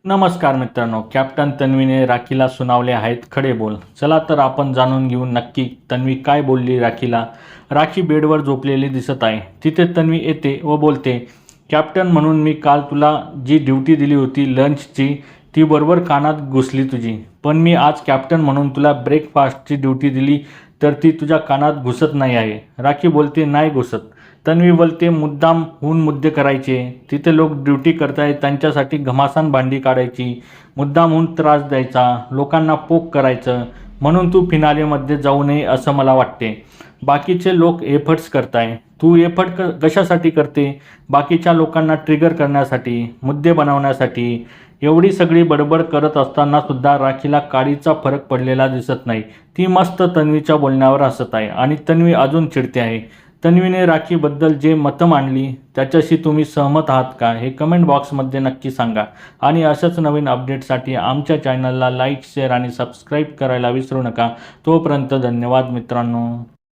नमस्कार मित्रांनो, कॅप्टन तन्वीने राखीला सुनावले आहेत खडे बोल. चला तर आपण जाणून घेऊ नक्की तन्वी काय बोलली राखीला. राखी बेडवर झोपलेली दिसत आहे. तिथे तन्वी येते व बोलते, कॅप्टन म्हणून मी काल तुला जी ड्युटी दिली होती लंचची, ती बरोबर कानात घुसली तुझी. पण मी आज कॅप्टन म्हणून तुला ब्रेकफास्टची ड्युटी दिली तर ती तुझ्या कानात घुसत नाही आहे. राखी बोलते, नाही घुसत. तन्वी बोलते, मुद्दाम होऊन मुद्दे करायचे. तिथे लोक ड्युटी करतायत त्यांच्यासाठी घमासान भांडी काढायची, मुद्दाम होऊन त्रास द्यायचा, लोकांना पोक करायचं. म्हणून तू फिनालेमध्ये जाऊ नये असं मला वाटते. बाकीचे लोक एफर्ट्स करताय, तू एफर्ट कशासाठी करते? बाकीच्या लोकांना ट्रिगर करण्यासाठी, मुद्दे बनवण्यासाठी. एवढी सगळी बडबड करत असताना सुद्धा राखीला काडीचा फरक पडलेला दिसत नाही. ती मस्त तन्वीच्या बोलण्यावर हसत आहे आणि तन्वी अजून चिडते आहे. तन्वीने राखीबद्दल जे मतं मांडली त्याच्याशी तुम्ही सहमत आहात का, हे कमेंट बॉक्समध्ये नक्की सांगा. आणि अशाच नवीन अपडेटसाठी आमच्या चॅनलला लाईक, शेअर आणि सबस्क्राईब करायला विसरू नका. तोपर्यंत धन्यवाद मित्रांनो.